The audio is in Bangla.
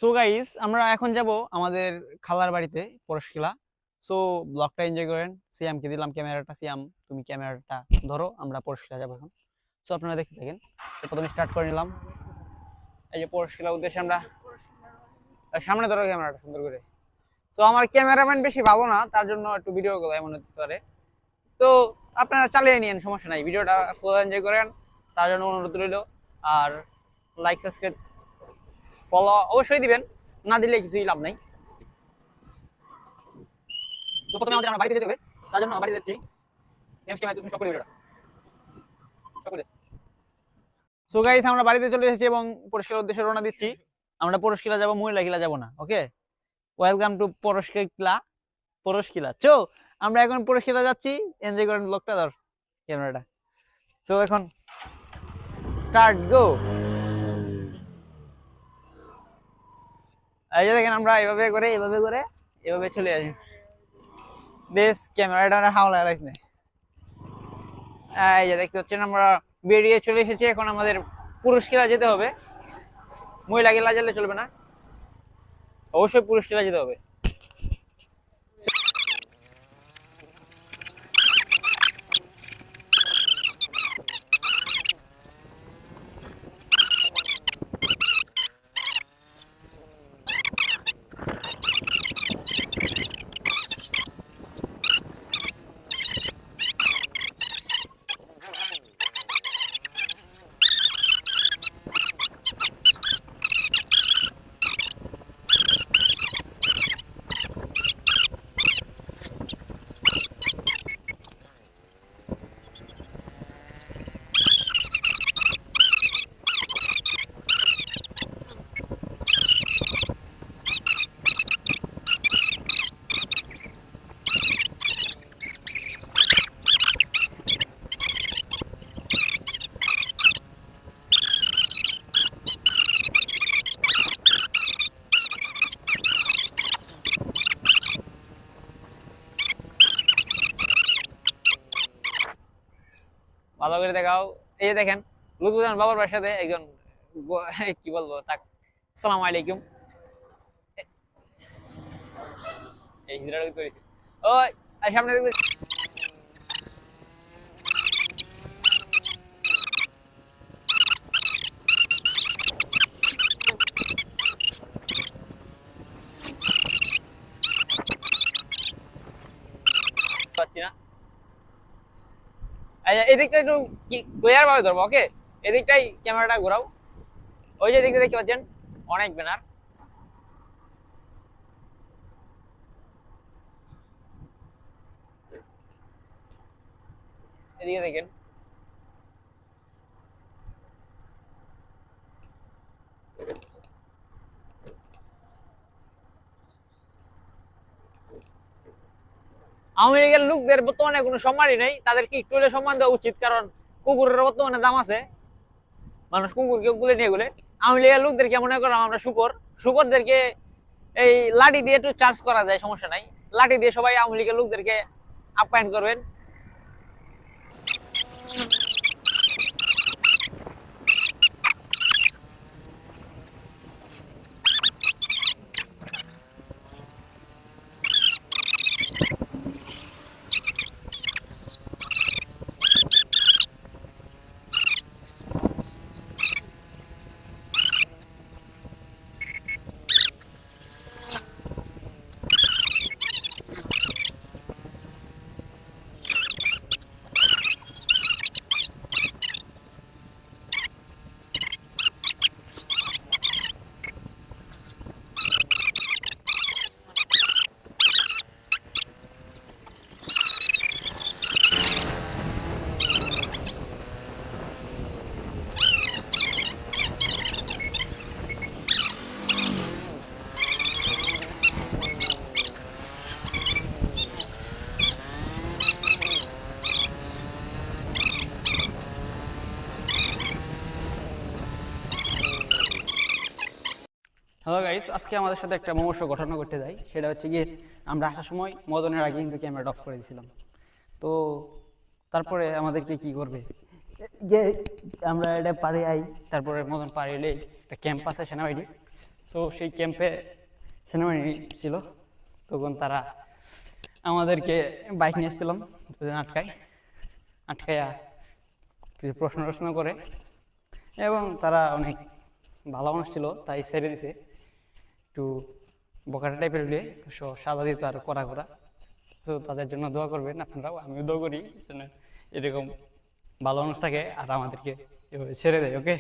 সো গাইস আমরা এখন যাব আমাদের খালার বাড়িতে পরশকিলা। সো ব্লগটা এনজয় করেন। সিয়ামকে দিলাম ক্যামেরাটা। সিয়াম তুমি ক্যামেরাটা ধরো, আমরা পরশকিলা যাবো এখন। সো আপনারা দেখতে থাকেন। তো প্রথমে স্টার্ট করে নিলাম। এই যে পরশকিলার উদ্দেশ্যে আমরা সামনে ধরো ক্যামেরাটা সুন্দর করে। তো আমার ক্যামেরাম্যান বেশি ভালো না, তার জন্য একটু ভিডিও গুলো এমন হতে পারে। তো আপনারা চালিয়ে নিন, সমস্যা নাই, ভিডিওটা ফুল এনজয় করেন, তার জন্য অনুরোধ রইল। আর লাইক সাবস্ক্রাইব ফলো অবশ্যই দিবেন, না দিলে কিছুই লাভ নাই। তো প্রথমে আমাদের আমার বাড়িতে যেতে হবে, তার জন্য বাড়িতে যাচ্ছি। জেমস ক্যামেরা তুমি সব করে ভিডিওটা সব করে। সো গাইস আমরা বাড়িতে চলে এসেছি এবং পরশকিলার উদ্দেশ্যে রওনা দিচ্ছি। আমরা পরশকিলা যাব, মহিলাকিলা যাব না। ওকে, ওয়েলকাম টু পরশকিলা। পরশকিলা চো আমরা এখন পরশকিলা যাচ্ছি। এনজয় করেন ব্লগটা, ধর ক্যামেরাটা। সো এখন স্টার্ট গো। এই যে দেখেন আমরা এভাবে চলে আসি। বেশ ক্যামেরাটা হাওলা রাখছে। এই যে দেখতে পাচ্ছেন আমরা বেরিয়ে চলে এসেছি। এখন আমাদের পুরস্কিলা যেতে হবে, মহিলা গেলা গেলে চলবে না, অবশ্যই পুরস্কিলা যেতে হবে। ভালো করে দেখাও। এই যে দেখেন লুৎফুজান বাবার বাসার সাথে একজন কি বলবো তাক, সালাম আলাইকুম। এই হিজড়াটা করেছি। ওই আর সামনে দেখতে পাচ্ছি না। এদিকটা একটু ক্লিয়ার ভাবে ধরবো। ওকে, এদিকটাই ক্যামেরাটা ঘোরাও। ওই যে দিকটা দেখতে পাচ্ছেন অনেক ব্যানার। এদিকে দেখেন। আওয়ামী লীগের লোকদের বর্তমানে কোনো সম্মানই নেই, তাদেরকে একটু হলে সম্মান দেওয়া উচিত, কারণ কুকুরের বর্তমানে দাম আছে। মানুষ কুকুরকে গুলে নিয়ে গুলে। আওয়ামী লীগের লোকদেরকে মনে করলাম আমরা শুকর। শুকরদেরকে এই লাঠি দিয়ে একটু চার্জ করা যায়, সমস্যা নাই। লাঠি দিয়ে সবাই আওয়ামী লীগের লোকদেরকে আপ্যায়ন করবেন। হ্যালো গাইস, আজকে আমাদের সাথে একটা মমস্য ঘটনা ঘটে যায়। সেটা হচ্ছে গিয়ে আমরা আসার সময় মদনের আগে কিন্তু ক্যামেরাটা অফ করে দিয়েছিলাম। তো তারপরে আমাদেরকে কি করবে, যে আমরা এটা পারে আই, তারপরে মদন পারে এলে একটা ক্যাম্প আছে সেনাবাহিনী, সো সেই ক্যাম্পে সেনাবাহিনী ছিল, তখন তারা আমাদেরকে বাইক নিয়ে এসেছিলাম, আটকাইয়া কিছু প্রশ্ন করে, এবং তারা অনেক ভালো মানুষ ছিল, তাই ছেড়ে দিছে। একটু বকাটা টাইপের হলে সাদা দিত আর করা করা। তো তাদের জন্য দোয়া করবেন আপনারাও, আমিও দোয়া করি যেন এরকম ভালো মানুষ থাকে আর আমাদেরকে এভাবে ছেড়ে দেয়। ওকে।